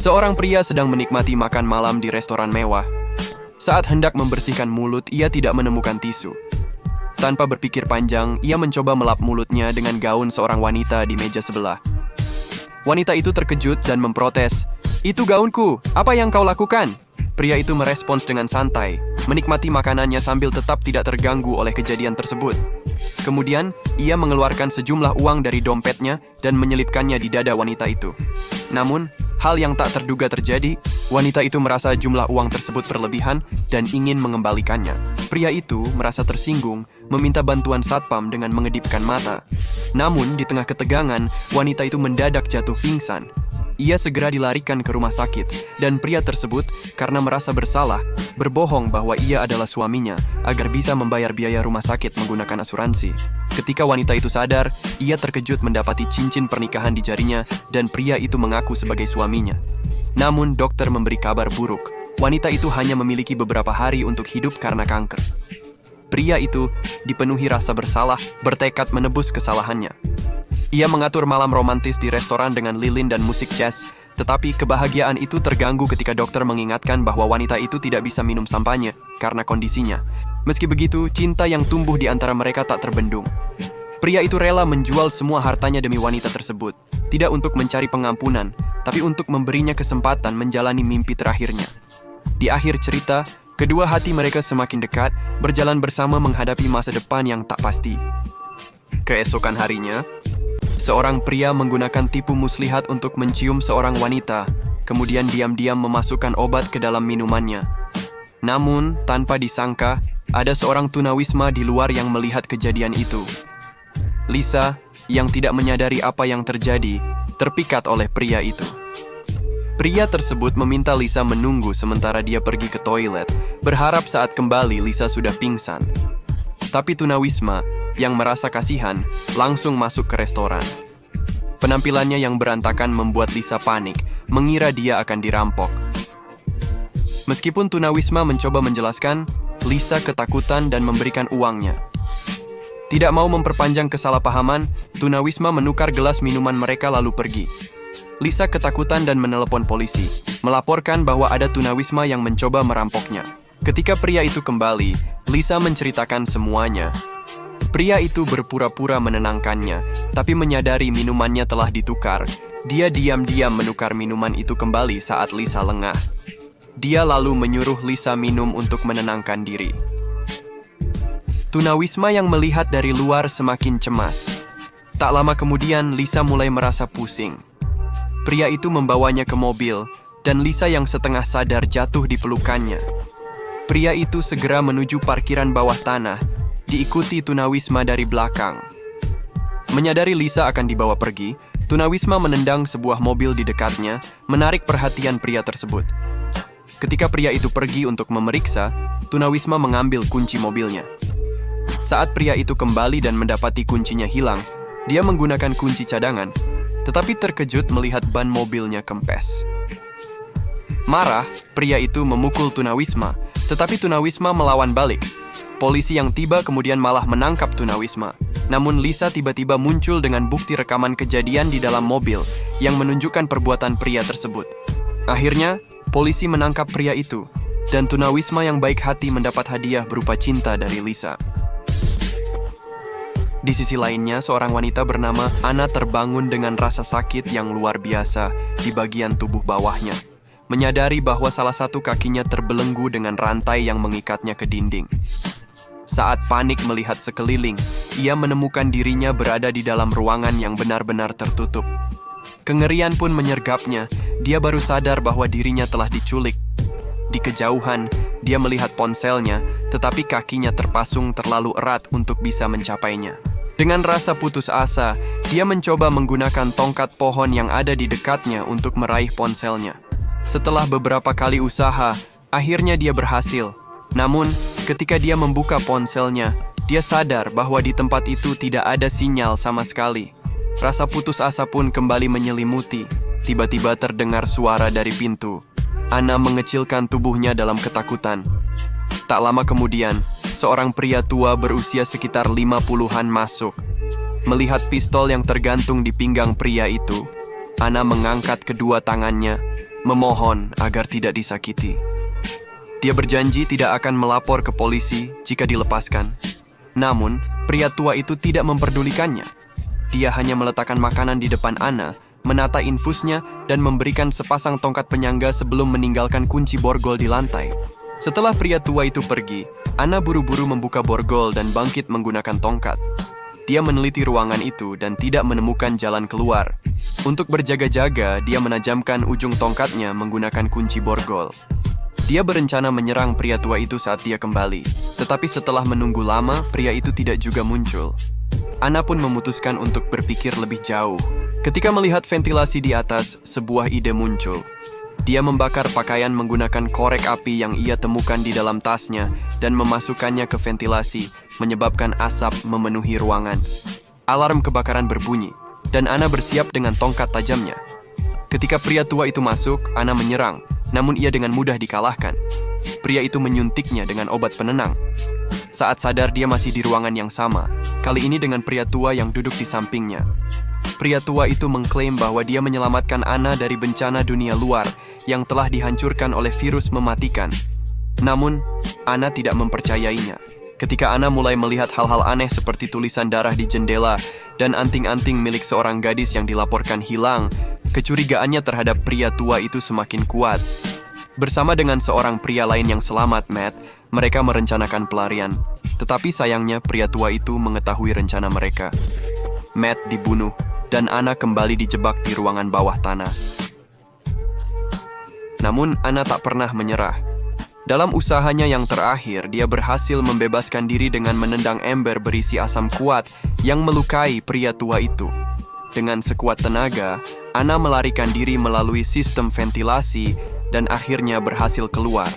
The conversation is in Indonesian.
Seorang pria sedang menikmati makan malam di restoran mewah. Saat hendak membersihkan mulut, ia tidak menemukan tisu. Tanpa berpikir panjang, ia mencoba melap mulutnya dengan gaun seorang wanita di meja sebelah. Wanita itu terkejut dan memprotes. "Itu gaunku, apa yang kau lakukan?" Pria itu merespons dengan santai, menikmati makanannya sambil tetap tidak terganggu oleh kejadian tersebut. Kemudian, ia mengeluarkan sejumlah uang dari dompetnya dan menyelipkannya di dada wanita itu. Namun, hal yang tak terduga terjadi. Wanita itu merasa jumlah uang tersebut berlebihan dan ingin mengembalikannya. Pria itu merasa tersinggung, meminta bantuan satpam dengan mengedipkan mata. Namun, di tengah ketegangan, wanita itu mendadak jatuh pingsan. Ia segera dilarikan ke rumah sakit, dan pria tersebut, karena merasa bersalah, berbohong bahwa ia adalah suaminya agar bisa membayar biaya rumah sakit menggunakan asuransi. Ketika wanita itu sadar, ia terkejut mendapati cincin pernikahan di jarinya dan pria itu mengaku sebagai suaminya. Namun, dokter memberi kabar buruk. Wanita itu hanya memiliki beberapa hari untuk hidup karena kanker. Pria itu dipenuhi rasa bersalah, bertekad menebus kesalahannya. Ia mengatur malam romantis di restoran dengan lilin dan musik jazz, tetapi kebahagiaan itu terganggu ketika dokter mengingatkan bahwa wanita itu tidak bisa minum sampanye karena kondisinya. Meski begitu, cinta yang tumbuh di antara mereka tak terbendung. Pria itu rela menjual semua hartanya demi wanita tersebut, tidak untuk mencari pengampunan, tapi untuk memberinya kesempatan menjalani mimpi terakhirnya. Di akhir cerita, kedua hati mereka semakin dekat, berjalan bersama menghadapi masa depan yang tak pasti. Keesokan harinya, seorang pria menggunakan tipu muslihat untuk mencium seorang wanita, kemudian diam-diam memasukkan obat ke dalam minumannya. Namun, tanpa disangka, ada seorang tunawisma di luar yang melihat kejadian itu. Lisa, yang tidak menyadari apa yang terjadi, terpikat oleh pria itu. Pria tersebut meminta Lisa menunggu sementara dia pergi ke toilet, berharap saat kembali Lisa sudah pingsan. Tapi tunawisma, yang merasa kasihan, langsung masuk ke restoran. Penampilannya yang berantakan membuat Lisa panik, mengira dia akan dirampok. Meskipun tunawisma mencoba menjelaskan, Lisa ketakutan dan memberikan uangnya. Tidak mau memperpanjang kesalahpahaman, tunawisma menukar gelas minuman mereka lalu pergi. Lisa ketakutan dan menelepon polisi, melaporkan bahwa ada tunawisma yang mencoba merampoknya. Ketika pria itu kembali, Lisa menceritakan semuanya. Pria itu berpura-pura menenangkannya, tapi menyadari minumannya telah ditukar. Dia diam-diam menukar minuman itu kembali saat Lisa lengah. Dia lalu menyuruh Lisa minum untuk menenangkan diri. Tunawisma yang melihat dari luar semakin cemas. Tak lama kemudian, Lisa mulai merasa pusing. Pria itu membawanya ke mobil, dan Lisa yang setengah sadar jatuh di pelukannya. Pria itu segera menuju parkiran bawah tanah, diikuti tunawisma dari belakang. Menyadari Lisa akan dibawa pergi, tunawisma menendang sebuah mobil di dekatnya, menarik perhatian pria tersebut. Ketika pria itu pergi untuk memeriksa, tunawisma mengambil kunci mobilnya. Saat pria itu kembali dan mendapati kuncinya hilang, dia menggunakan kunci cadangan, tetapi terkejut melihat ban mobilnya kempes. Marah, pria itu memukul tunawisma, tetapi tunawisma melawan balik. Polisi yang tiba kemudian malah menangkap tunawisma. Namun Lisa tiba-tiba muncul dengan bukti rekaman kejadian di dalam mobil yang menunjukkan perbuatan pria tersebut. Akhirnya, polisi menangkap pria itu, dan tunawisma yang baik hati mendapat hadiah berupa cinta dari Lisa. Di sisi lainnya, seorang wanita bernama Anna terbangun dengan rasa sakit yang luar biasa di bagian tubuh bawahnya. Menyadari bahwa salah satu kakinya terbelenggu dengan rantai yang mengikatnya ke dinding. Saat panik melihat sekeliling, ia menemukan dirinya berada di dalam ruangan yang benar-benar tertutup. Kengerian pun menyergapnya, dia baru sadar bahwa dirinya telah diculik. Di kejauhan, dia melihat ponselnya, tetapi kakinya terpasung terlalu erat untuk bisa mencapainya. Dengan rasa putus asa, dia mencoba menggunakan tongkat pohon yang ada di dekatnya untuk meraih ponselnya. Setelah beberapa kali usaha, akhirnya dia berhasil. Namun, ketika dia membuka ponselnya, dia sadar bahwa di tempat itu tidak ada sinyal sama sekali. Rasa putus asa pun kembali menyelimuti. Tiba-tiba terdengar suara dari pintu. Anna mengecilkan tubuhnya dalam ketakutan. Tak lama kemudian, seorang pria tua berusia sekitar 50-an masuk. Melihat pistol yang tergantung di pinggang pria itu, Anna mengangkat kedua tangannya, memohon agar tidak disakiti. Dia berjanji tidak akan melapor ke polisi jika dilepaskan. Namun, pria tua itu tidak memperdulikannya. Dia hanya meletakkan makanan di depan Anna, menata infusnya, dan memberikan sepasang tongkat penyangga sebelum meninggalkan kunci borgol di lantai. Setelah pria tua itu pergi, Anna buru-buru membuka borgol dan bangkit menggunakan tongkat. Dia meneliti ruangan itu dan tidak menemukan jalan keluar. Untuk berjaga-jaga, dia menajamkan ujung tongkatnya menggunakan kunci borgol. Dia berencana menyerang pria tua itu saat dia kembali. Tetapi setelah menunggu lama, pria itu tidak juga muncul. Anna pun memutuskan untuk berpikir lebih jauh. Ketika melihat ventilasi di atas, sebuah ide muncul. Dia membakar pakaian menggunakan korek api yang ia temukan di dalam tasnya dan memasukkannya ke ventilasi, menyebabkan asap memenuhi ruangan. Alarm kebakaran berbunyi, dan Anna bersiap dengan tongkat tajamnya. Ketika pria tua itu masuk, Anna menyerang, namun ia dengan mudah dikalahkan. Pria itu menyuntiknya dengan obat penenang. Saat sadar, dia masih di ruangan yang sama, kali ini dengan pria tua yang duduk di sampingnya. Pria tua itu mengklaim bahwa dia menyelamatkan Anna dari bencana dunia luar yang telah dihancurkan oleh virus mematikan. Namun, Anna tidak mempercayainya. Ketika Anna mulai melihat hal-hal aneh seperti tulisan darah di jendela dan anting-anting milik seorang gadis yang dilaporkan hilang, kecurigaannya terhadap pria tua itu semakin kuat. Bersama dengan seorang pria lain yang selamat, Matt, mereka merencanakan pelarian. Tetapi sayangnya pria tua itu mengetahui rencana mereka. Matt dibunuh, dan Anna kembali dijebak di ruangan bawah tanah. Namun, Anna tak pernah menyerah. Dalam usahanya yang terakhir, dia berhasil membebaskan diri dengan menendang ember berisi asam kuat yang melukai pria tua itu. Dengan sekuat tenaga, Anna melarikan diri melalui sistem ventilasi dan akhirnya berhasil keluar.